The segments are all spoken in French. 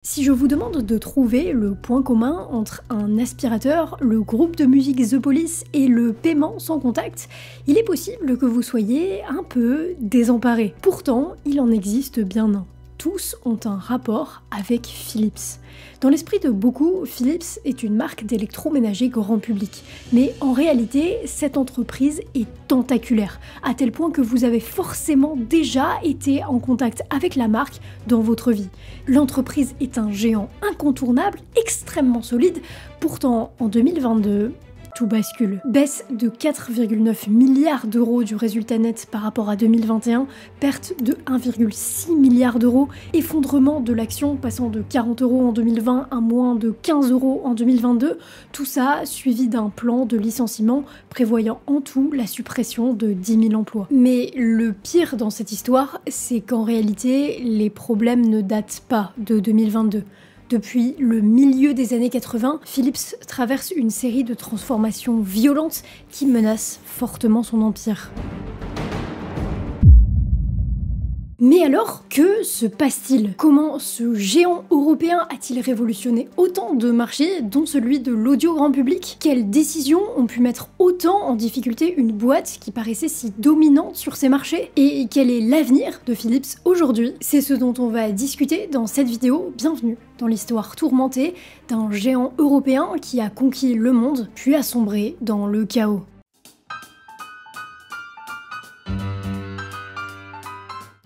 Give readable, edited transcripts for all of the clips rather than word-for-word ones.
Si je vous demande de trouver le point commun entre un aspirateur, le groupe de musique The Police et le paiement sans contact, il est possible que vous soyez un peu désemparé. Pourtant, il en existe bien un. Tous ont un rapport avec Philips. Dans l'esprit de beaucoup, Philips est une marque d'électroménager grand public. Mais en réalité, cette entreprise est tentaculaire, à tel point que vous avez forcément déjà été en contact avec la marque dans votre vie. L'entreprise est un géant incontournable, extrêmement solide. Pourtant, en 2022, tout bascule. Baisse de 4,9 milliards d'euros du résultat net par rapport à 2021, perte de 1,6 milliard d'euros, effondrement de l'action passant de 40 euros en 2020 à moins de 15 euros en 2022, tout ça suivi d'un plan de licenciement prévoyant en tout la suppression de 10 000 emplois. Mais le pire dans cette histoire, c'est qu'en réalité, les problèmes ne datent pas de 2022. Depuis le milieu des années 80, Philips traverse une série de transformations violentes qui menacent fortement son empire. Mais alors, que se passe-t-il? Comment ce géant européen a-t-il révolutionné autant de marchés, dont celui de l'audio grand public? Quelles décisions ont pu mettre autant en difficulté une boîte qui paraissait si dominante sur ces marchés? Et quel est l'avenir de Philips aujourd'hui? C'est ce dont on va discuter dans cette vidéo. Bienvenue dans l'histoire tourmentée d'un géant européen qui a conquis le monde, puis a sombré dans le chaos.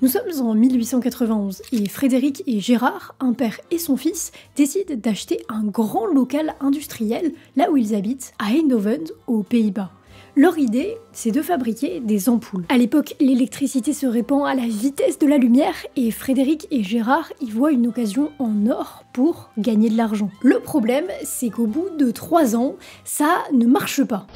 Nous sommes en 1891 et Frédéric et Gérard, un père et son fils, décident d'acheter un grand local industriel là où ils habitent, à Eindhoven, aux Pays-Bas. Leur idée, c'est de fabriquer des ampoules. À l'époque, l'électricité se répand à la vitesse de la lumière et Frédéric et Gérard y voient une occasion en or pour gagner de l'argent. Le problème, c'est qu'au bout de 3 ans, ça ne marche pas.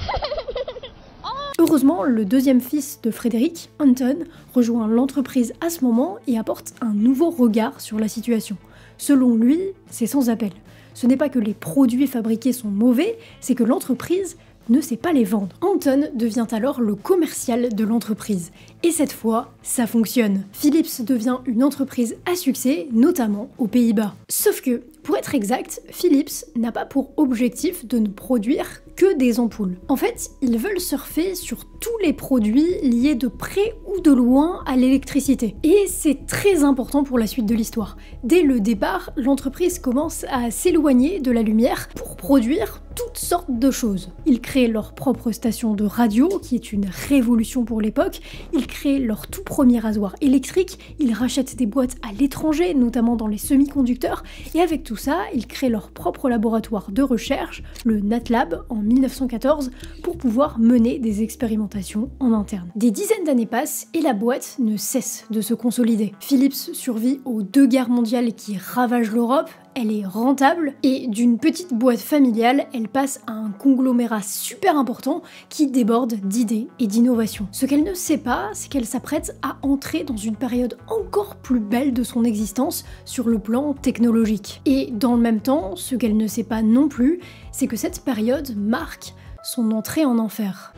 Heureusement, le deuxième fils de Frédéric, Anton, rejoint l'entreprise à ce moment et apporte un nouveau regard sur la situation. Selon lui, c'est sans appel. Ce n'est pas que les produits fabriqués sont mauvais, c'est que l'entreprise ne sait pas les vendre. Anton devient alors le commercial de l'entreprise. Et cette fois, ça fonctionne. Philips devient une entreprise à succès, notamment aux Pays-Bas. Sauf que, pour être exact, Philips n'a pas pour objectif de ne produire que des ampoules. En fait, ils veulent surfer sur tous les produits liés de près ou de loin à l'électricité. Et c'est très important pour la suite de l'histoire. Dès le départ, l'entreprise commence à s'éloigner de la lumière pour produire toutes sortes de choses. Ils créent leur propre station de radio, qui est une révolution pour l'époque. Ils créent leur tout premier rasoir électrique. Ils rachètent des boîtes à l'étranger, notamment dans les semi-conducteurs. Et avec tout ça, ils créent leur propre laboratoire de recherche, le NatLab, en 1914, pour pouvoir mener des expérimentations en interne. Des dizaines d'années passent et la boîte ne cesse de se consolider. Philips survit aux 2 guerres mondiales qui ravagent l'Europe. Elle est rentable et d'une petite boîte familiale, elle passe à un conglomérat super important qui déborde d'idées et d'innovations. Ce qu'elle ne sait pas, c'est qu'elle s'apprête à entrer dans une période encore plus belle de son existence sur le plan technologique. Et dans le même temps, ce qu'elle ne sait pas non plus, c'est que cette période marque son entrée en enfer.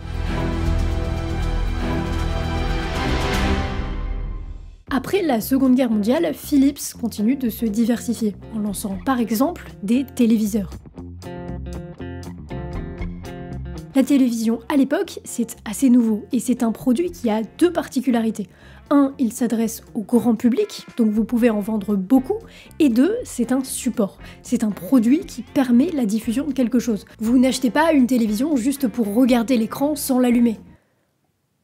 Après la Seconde Guerre mondiale, Philips continue de se diversifier, en lançant par exemple des téléviseurs. La télévision à l'époque, c'est assez nouveau, et c'est un produit qui a 2 particularités. 1, il s'adresse au grand public, donc vous pouvez en vendre beaucoup, et 2, c'est un support. C'est un produit qui permet la diffusion de quelque chose. Vous n'achetez pas une télévision juste pour regarder l'écran sans l'allumer.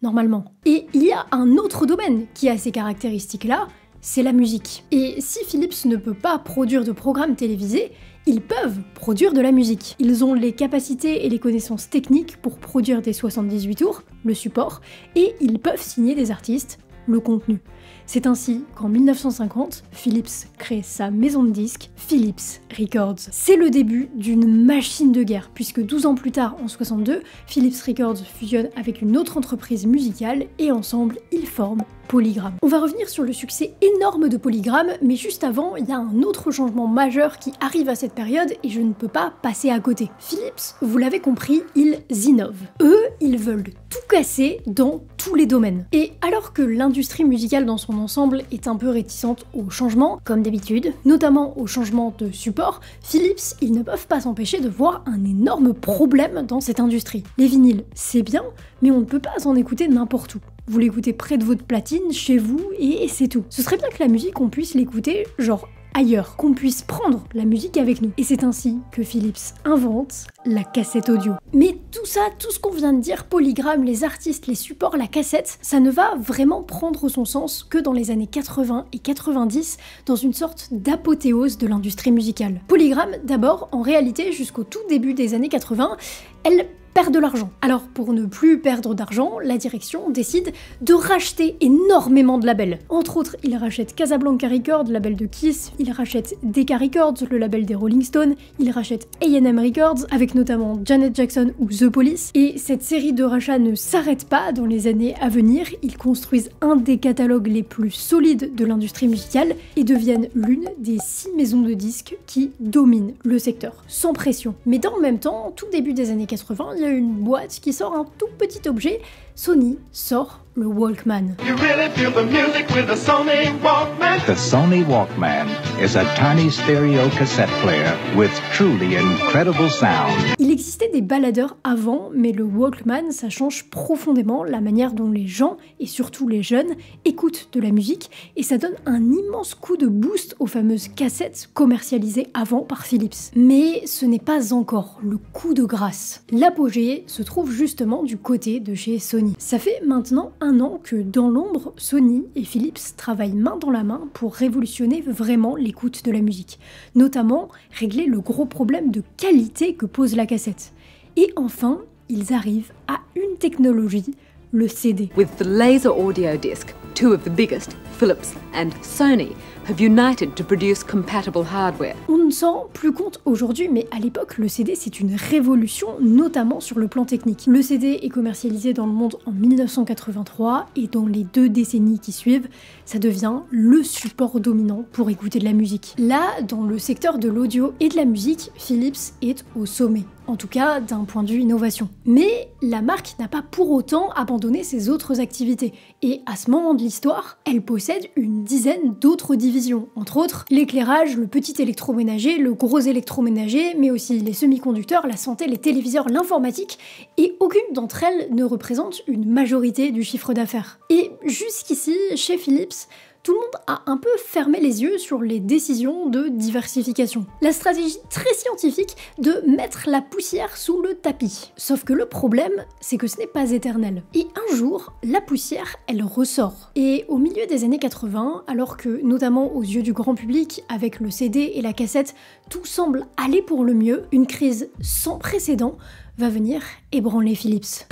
Normalement. Et il y a un autre domaine qui a ces caractéristiques-là, c'est la musique. Et si Philips ne peut pas produire de programmes télévisés, ils peuvent produire de la musique. Ils ont les capacités et les connaissances techniques pour produire des 78 tours, le support, et ils peuvent signer des artistes, le contenu. C'est ainsi qu'en 1950, Philips crée sa maison de disques, Philips Records. C'est le début d'une machine de guerre, puisque 12 ans plus tard, en 62, Philips Records fusionne avec une autre entreprise musicale et ensemble, ils forment Polygram. On va revenir sur le succès énorme de Polygram, mais juste avant, il y a un autre changement majeur qui arrive à cette période et je ne peux pas passer à côté. Philips, vous l'avez compris, ils innovent. Eux, ils veulent tout casser dans tous les domaines. Et alors que l'industrie musicale dans son ensemble est un peu réticente au changement, comme d'habitude, notamment au changement de support, Philips, ils ne peuvent pas s'empêcher de voir un énorme problème dans cette industrie. Les vinyles, c'est bien, mais on ne peut pas en écouter n'importe où. Vous l'écoutez près de votre platine, chez vous, et c'est tout. Ce serait bien que la musique, on puisse l'écouter, genre ailleurs, qu'on puisse prendre la musique avec nous. Et c'est ainsi que Philips invente la cassette audio. Mais tout ça, tout ce qu'on vient de dire, Polygram, les artistes, les supports, la cassette, ça ne va vraiment prendre son sens que dans les années 80 et 90, dans une sorte d'apothéose de l'industrie musicale. Polygram, d'abord, en réalité, jusqu'au tout début des années 80, elle perd de l'argent. Alors pour ne plus perdre d'argent, la direction décide de racheter énormément de labels. Entre autres, ils rachètent Casablanca Records, le label de Kiss, ils rachètent Decca Records, le label des Rolling Stones, ils rachètent A&M Records, avec notamment Janet Jackson ou The Police, et cette série de rachats ne s'arrête pas dans les années à venir, ils construisent un des catalogues les plus solides de l'industrie musicale et deviennent l'une des 6 maisons de disques qui dominent le secteur, sans pression. Mais dans le même temps, tout début des années 80, il y a une boîte qui sort un tout petit objet. Sony sort le Walkman. You really feel the music with the Sony Walkman. The Sony Walkman is a tiny stereo cassette player with truly incredible sound. Il existait des baladeurs avant, mais le Walkman, ça change profondément la manière dont les gens, et surtout les jeunes, écoutent de la musique, et ça donne un immense coup de boost aux fameuses cassettes commercialisées avant par Philips. Mais ce n'est pas encore le coup de grâce. L'apogée se trouve justement du côté de chez Sony. Ça fait maintenant un an que dans l'ombre, Sony et Philips travaillent main dans la main pour révolutionner vraiment l'écoute de la musique, notamment régler le gros problème de qualité que pose la cassette. Et enfin, ils arrivent à une technologie, le CD. With the laser audio disc, two of the biggest, Philips and Sony, have united to produce compatible hardware. On ne s'en rend plus compte aujourd'hui, mais à l'époque, le CD c'est une révolution, notamment sur le plan technique. Le CD est commercialisé dans le monde en 1983 et dans les 2 décennies qui suivent, ça devient le support dominant pour écouter de la musique. Là, dans le secteur de l'audio et de la musique, Philips est au sommet. En tout cas d'un point de vue innovation. Mais la marque n'a pas pour autant abandonné ses autres activités, et à ce moment de l'histoire, elle possède une dizaine d'autres divisions, entre autres l'éclairage, le petit électroménager, le gros électroménager, mais aussi les semi-conducteurs, la santé, les téléviseurs, l'informatique, et aucune d'entre elles ne représente une majorité du chiffre d'affaires. Et jusqu'ici, chez Philips, tout le monde a un peu fermé les yeux sur les décisions de diversification. La stratégie très scientifique de mettre la poussière sous le tapis. Sauf que le problème, c'est que ce n'est pas éternel. Et un jour, la poussière, elle ressort. Et au milieu des années 80, alors que, notamment aux yeux du grand public, avec le CD et la cassette, tout semble aller pour le mieux, une crise sans précédent va venir ébranler Philips.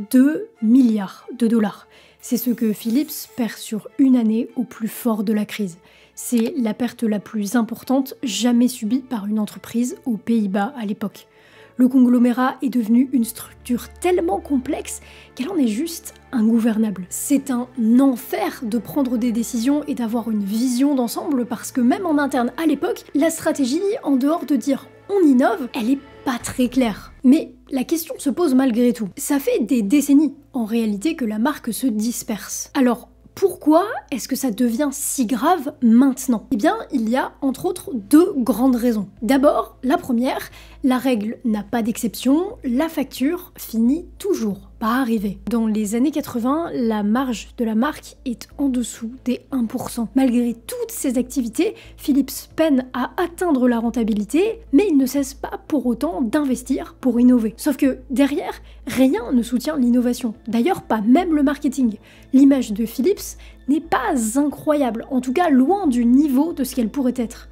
2 milliards de dollars. C'est ce que Philips perd sur une année au plus fort de la crise. C'est la perte la plus importante jamais subie par une entreprise aux Pays-Bas à l'époque. Le conglomérat est devenu une structure tellement complexe qu'elle en est juste ingouvernable. C'est un enfer de prendre des décisions et d'avoir une vision d'ensemble parce que même en interne à l'époque, la stratégie, en dehors de dire on innove, elle est pas très claire. Mais la question se pose malgré tout. Ça fait des décennies, en réalité, que la marque se disperse. Alors, pourquoi est-ce que ça devient si grave maintenant? Eh bien, il y a entre autres 2 grandes raisons. D'abord, la première, la règle n'a pas d'exception, la facture finit toujours par arriver. Dans les années 80, la marge de la marque est en dessous des 1%. Malgré toutes ces activités, Philips peine à atteindre la rentabilité, mais il ne cesse pas pour autant d'investir pour innover. Sauf que derrière, rien ne soutient l'innovation. D'ailleurs, pas même le marketing. L'image de Philips n'est pas incroyable, en tout cas loin du niveau de ce qu'elle pourrait être.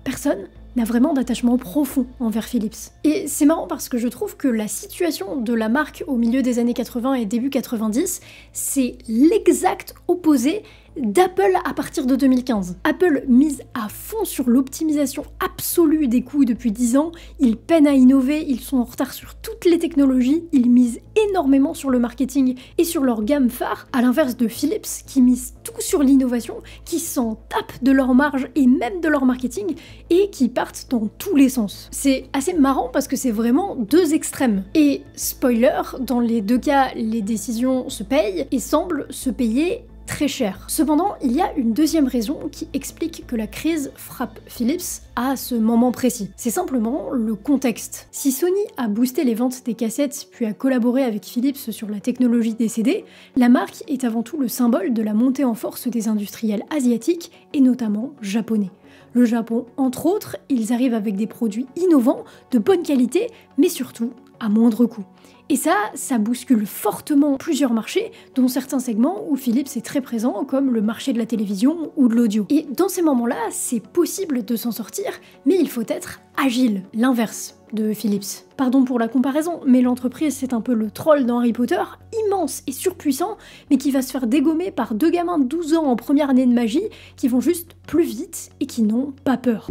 Personne n'a vraiment d'attachement profond envers Philips. Et c'est marrant parce que je trouve que la situation de la marque au milieu des années 80 et début 90, c'est l'exact opposé d'Apple à partir de 2015. Apple mise à fond sur l'optimisation absolue des coûts depuis 10 ans, ils peinent à innover, ils sont en retard sur toutes les technologies, ils misent énormément sur le marketing et sur leur gamme phare, à l'inverse de Philips qui mise tout sur l'innovation, qui s'en tapent de leur marge et même de leur marketing et qui perdent partent dans tous les sens. C'est assez marrant parce que c'est vraiment deux extrêmes. Et spoiler, dans les deux cas, les décisions se payent et semblent se payer très cher. Cependant, il y a une deuxième raison qui explique que la crise frappe Philips à ce moment précis. C'est simplement le contexte. Si Sony a boosté les ventes des cassettes puis a collaboré avec Philips sur la technologie des CD, la marque est avant tout le symbole de la montée en force des industriels asiatiques et notamment japonais. Le Japon, entre autres, ils arrivent avec des produits innovants, de bonne qualité, mais surtout à moindre coût. Et ça bouscule fortement plusieurs marchés, dont certains segments où Philips est très présent, comme le marché de la télévision ou de l'audio. Et dans ces moments-là, c'est possible de s'en sortir, mais il faut être agile, l'inverse de Philips. Pardon pour la comparaison, mais l'entreprise c'est un peu le troll dans Harry Potter, immense et surpuissant, mais qui va se faire dégommer par deux gamins de 12 ans en première année de magie, qui vont juste plus vite et qui n'ont pas peur.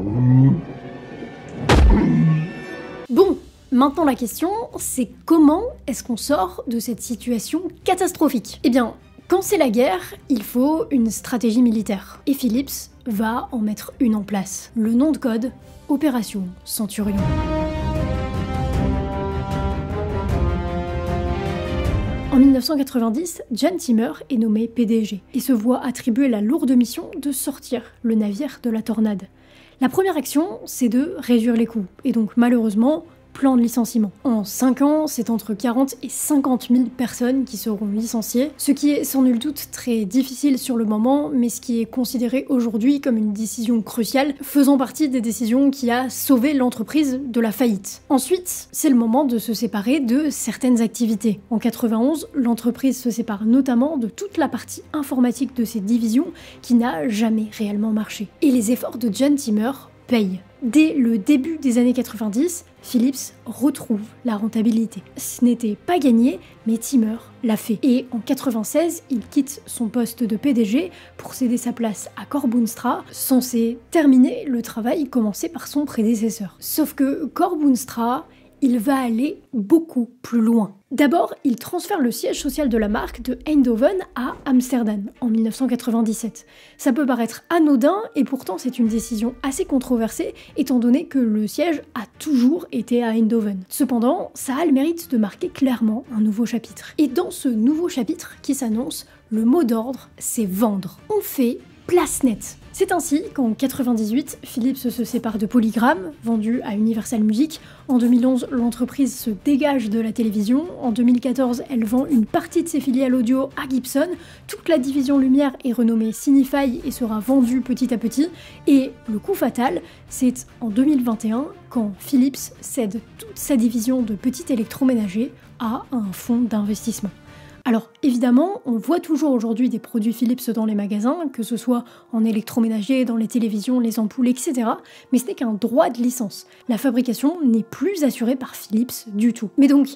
Bon, maintenant la question, c'est comment est-ce qu'on sort de cette situation catastrophique ? Eh bien, quand c'est la guerre, il faut une stratégie militaire. Et Philips va en mettre une en place. Le nom de code, Opération Centurion. En 1990, John Timmer est nommé PDG et se voit attribuer la lourde mission de sortir le navire de la tornade. La première action, c'est de réduire les coûts, et donc malheureusement, plan de licenciement. En 5 ans, c'est entre 40 et 50 000 personnes qui seront licenciées, ce qui est sans nul doute très difficile sur le moment, mais ce qui est considéré aujourd'hui comme une décision cruciale, faisant partie des décisions qui a sauvé l'entreprise de la faillite. Ensuite, c'est le moment de se séparer de certaines activités. En 91, l'entreprise se sépare notamment de toute la partie informatique de ses divisions qui n'a jamais réellement marché. Et les efforts de John Timmer payent. Dès le début des années 90, Philips retrouve la rentabilité. Ce n'était pas gagné, mais Timmer l'a fait. Et en 96, il quitte son poste de PDG pour céder sa place à Cor Boonstra, censé terminer le travail commencé par son prédécesseur. Sauf que Cor Boonstra, il va aller beaucoup plus loin. D'abord, il transfère le siège social de la marque de Eindhoven à Amsterdam en 1997. Ça peut paraître anodin et pourtant c'est une décision assez controversée étant donné que le siège a toujours été à Eindhoven. Cependant, ça a le mérite de marquer clairement un nouveau chapitre. Et dans ce nouveau chapitre qui s'annonce, le mot d'ordre, c'est vendre. On fait place nette. C'est ainsi qu'en 98, Philips se sépare de Polygram, vendu à Universal Music. En 2011, l'entreprise se dégage de la télévision. En 2014, elle vend une partie de ses filiales audio à Gibson. Toute la division lumière est renommée Signify et sera vendue petit à petit. Et le coup fatal, c'est en 2021, quand Philips cède toute sa division de petits électroménagers à un fonds d'investissement. Alors évidemment, on voit toujours aujourd'hui des produits Philips dans les magasins, que ce soit en électroménager, dans les télévisions, les ampoules, etc. Mais ce n'est qu'un droit de licence. La fabrication n'est plus assurée par Philips du tout. Mais donc,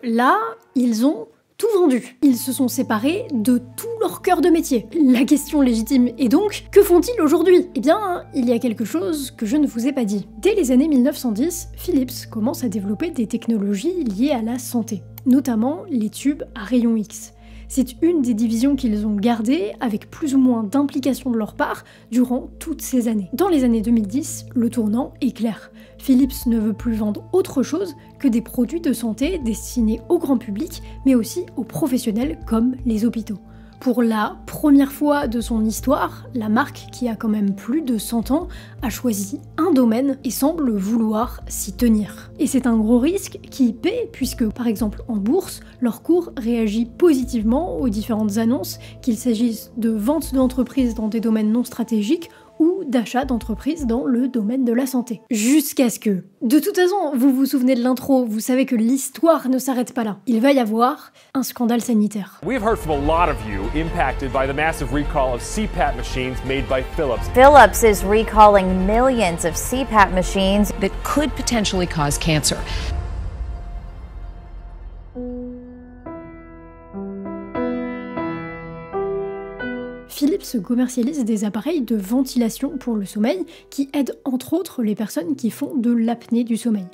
là, ils ont tout vendu. Ils se sont séparés de tout leur cœur de métier. La question légitime est donc, que font-ils aujourd'hui ? Eh bien, il y a quelque chose que je ne vous ai pas dit. Dès les années 1910, Philips commence à développer des technologies liées à la santé, notamment les tubes à rayons X. C'est une des divisions qu'ils ont gardées avec plus ou moins d'implication de leur part durant toutes ces années. Dans les années 2010, le tournant est clair. Philips ne veut plus vendre autre chose que des produits de santé destinés au grand public, mais aussi aux professionnels comme les hôpitaux. Pour la première fois de son histoire, la marque, qui a quand même plus de 100 ans, a choisi un domaine et semble vouloir s'y tenir. Et c'est un gros risque qui paie puisque, par exemple, en bourse, leur cours réagit positivement aux différentes annonces, qu'il s'agisse de ventes d'entreprises dans des domaines non stratégiques ou d'achat d'entreprises dans le domaine de la santé. Jusqu'à ce que... De toute façon, vous vous souvenez de l'intro, vous savez que l'histoire ne s'arrête pas là. Il va y avoir un scandale sanitaire. We've heard from a lot of you impacted by the massive recall of CPAP machines made by Philips. Philips is recalling millions of CPAP machines that could potentially cause cancer. Philips commercialise des appareils de ventilation pour le sommeil qui aident entre autres les personnes qui font de l'apnée du sommeil.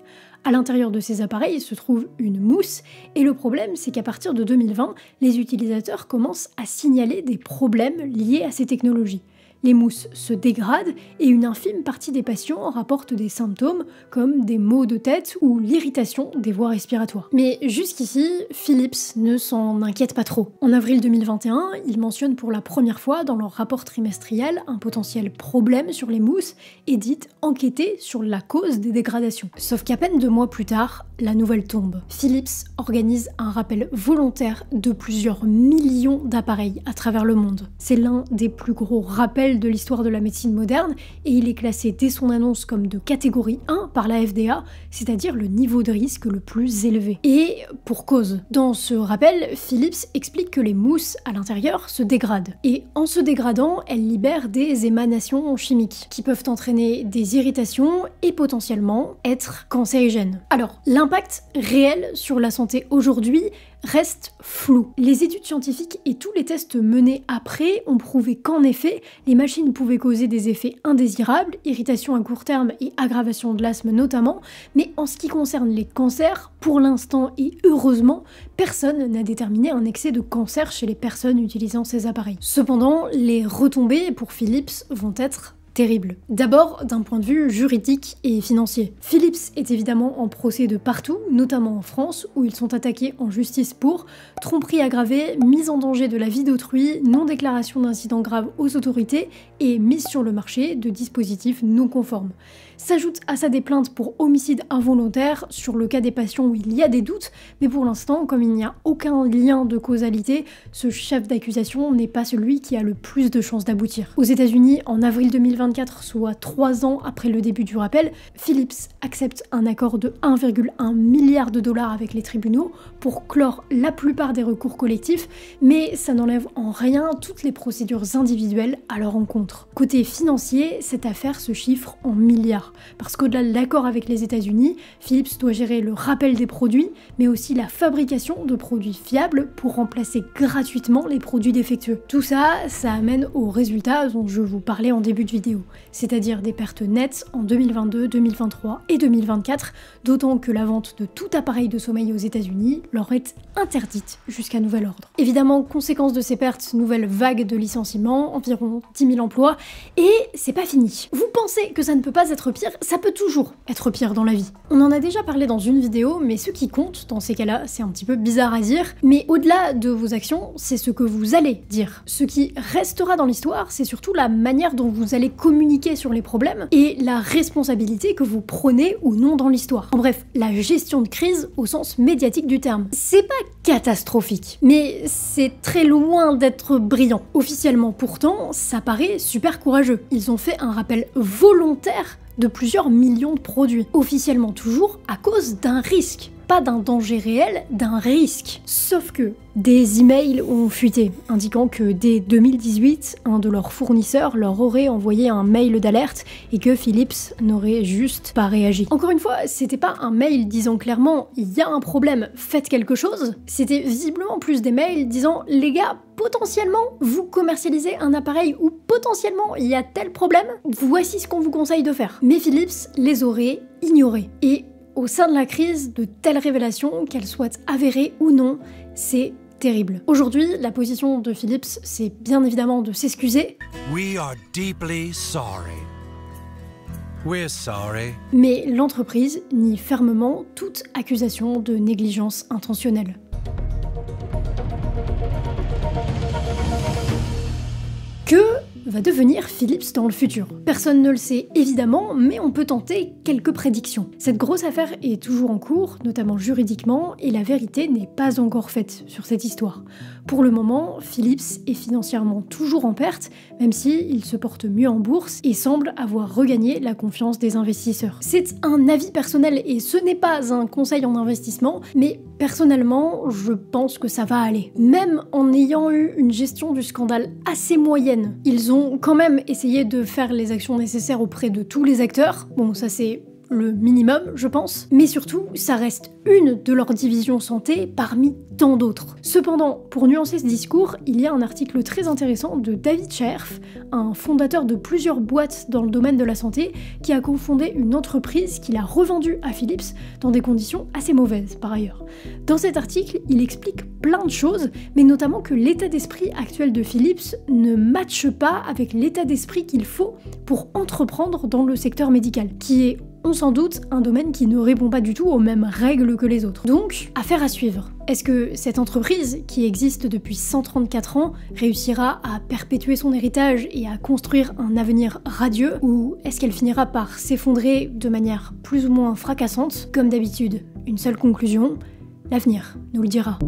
À l'intérieur de ces appareils se trouve une mousse et le problème c'est qu'à partir de 2020, les utilisateurs commencent à signaler des problèmes liés à ces technologies. Les mousses se dégradent et une infime partie des patients rapportent des symptômes comme des maux de tête ou l'irritation des voies respiratoires. Mais jusqu'ici, Philips ne s'en inquiète pas trop. En avril 2021, ils mentionnent pour la première fois dans leur rapport trimestriel un potentiel problème sur les mousses et dit enquêter sur la cause des dégradations. Sauf qu'à peine 2 mois plus tard, la nouvelle tombe. Philips organise un rappel volontaire de plusieurs millions d'appareils à travers le monde. C'est l'un des plus gros rappels de l'histoire de la médecine moderne et il est classé dès son annonce comme de catégorie 1 par la FDA, c'est-à-dire le niveau de risque le plus élevé. Et pour cause. Dans ce rappel, Philips explique que les mousses à l'intérieur se dégradent. Et en se dégradant, elles libèrent des émanations chimiques qui peuvent entraîner des irritations et potentiellement être cancérigènes. Alors, l'impact réel sur la santé aujourd'hui reste flou. Les études scientifiques et tous les tests menés après ont prouvé qu'en effet, les machines pouvaient causer des effets indésirables, irritation à court terme et aggravation de l'asthme notamment, mais en ce qui concerne les cancers, pour l'instant et heureusement, personne n'a déterminé un excès de cancer chez les personnes utilisant ces appareils. Cependant, les retombées pour Philips vont être terrible. D'abord, d'un point de vue juridique et financier. Philips est évidemment en procès de partout, notamment en France, où ils sont attaqués en justice pour tromperie aggravée, mise en danger de la vie d'autrui, non-déclaration d'incidents graves aux autorités et mise sur le marché de dispositifs non conformes. S'ajoutent à ça des plaintes pour homicide involontaire sur le cas des patients où il y a des doutes, mais pour l'instant, comme il n'y a aucun lien de causalité, ce chef d'accusation n'est pas celui qui a le plus de chances d'aboutir. Aux États-Unis, en avril 2024, soit 3 ans après le début du rappel, Philips accepte un accord de 1,1 milliard de dollars avec les tribunaux pour clore la plupart des recours collectifs, mais ça n'enlève en rien toutes les procédures individuelles à leur encontre. Côté financier, cette affaire se chiffre en milliards. Parce qu'au-delà de l'accord avec les États-Unis, Philips doit gérer le rappel des produits, mais aussi la fabrication de produits fiables pour remplacer gratuitement les produits défectueux. Tout ça, ça amène aux résultats dont je vous parlais en début de vidéo, c'est-à-dire des pertes nettes en 2022, 2023 et 2024, d'autant que la vente de tout appareil de sommeil aux États-Unis leur est interdite jusqu'à nouvel ordre. Évidemment, conséquence de ces pertes, nouvelle vague de licenciements, environ 10 000 emplois, et c'est pas fini. Vous pensez que ça ne peut pas être pire? Ça peut toujours être pire dans la vie. On en a déjà parlé dans une vidéo, mais ce qui compte dans ces cas-là, c'est un petit peu bizarre à dire, mais au-delà de vos actions, c'est ce que vous allez dire. Ce qui restera dans l'histoire, c'est surtout la manière dont vous allez communiquer sur les problèmes et la responsabilité que vous prenez ou non dans l'histoire. En bref, la gestion de crise au sens médiatique du terme. C'est pas catastrophique, mais c'est très loin d'être brillant. Officiellement pourtant, ça paraît super courageux. Ils ont fait un rappel volontaire de plusieurs millions de produits, officiellement toujours à cause d'un risque. Pas d'un danger réel, d'un risque. Sauf que des emails ont fuité, indiquant que dès 2018, un de leurs fournisseurs leur aurait envoyé un mail d'alerte et que Philips n'aurait juste pas réagi. Encore une fois, c'était pas un mail disant clairement « il y a un problème, faites quelque chose », c'était visiblement plus des mails disant « les gars, potentiellement, vous commercialisez un appareil où potentiellement il y a tel problème, voici ce qu'on vous conseille de faire ». Mais Philips les aurait ignorés. Et au sein de la crise, de telles révélations, qu'elles soient avérées ou non, c'est terrible. Aujourd'hui, la position de Philips, c'est bien évidemment de s'excuser. We are deeply sorry. We're sorry. Mais l'entreprise nie fermement toute accusation de négligence intentionnelle. Que va devenir Philips dans le futur? Personne ne le sait évidemment, mais on peut tenter quelques prédictions. Cette grosse affaire est toujours en cours, notamment juridiquement, et la vérité n'est pas encore faite sur cette histoire. Pour le moment, Philips est financièrement toujours en perte, même s'il se porte mieux en bourse et semble avoir regagné la confiance des investisseurs. C'est un avis personnel et ce n'est pas un conseil en investissement, mais personnellement, je pense que ça va aller. Même en ayant eu une gestion du scandale assez moyenne, ils ont quand même essayé de faire les actions nécessaires auprès de tous les acteurs. Bon, ça c'est le minimum, je pense, mais surtout, ça reste une de leurs divisions santé parmi tant d'autres. Cependant, pour nuancer ce discours, il y a un article très intéressant de David Scherf, un fondateur de plusieurs boîtes dans le domaine de la santé, qui a cofondé une entreprise qu'il a revendue à Philips dans des conditions assez mauvaises par ailleurs. Dans cet article, il explique plein de choses, mais notamment que l'état d'esprit actuel de Philips ne matche pas avec l'état d'esprit qu'il faut pour entreprendre dans le secteur médical, qui est, on s'en doute, un domaine qui ne répond pas du tout aux mêmes règles que les autres. Donc, affaire à suivre. Est-ce que cette entreprise, qui existe depuis 134 ans, réussira à perpétuer son héritage et à construire un avenir radieux, ou est-ce qu'elle finira par s'effondrer de manière plus ou moins fracassante? Comme d'habitude, une seule conclusion, l'avenir nous le dira.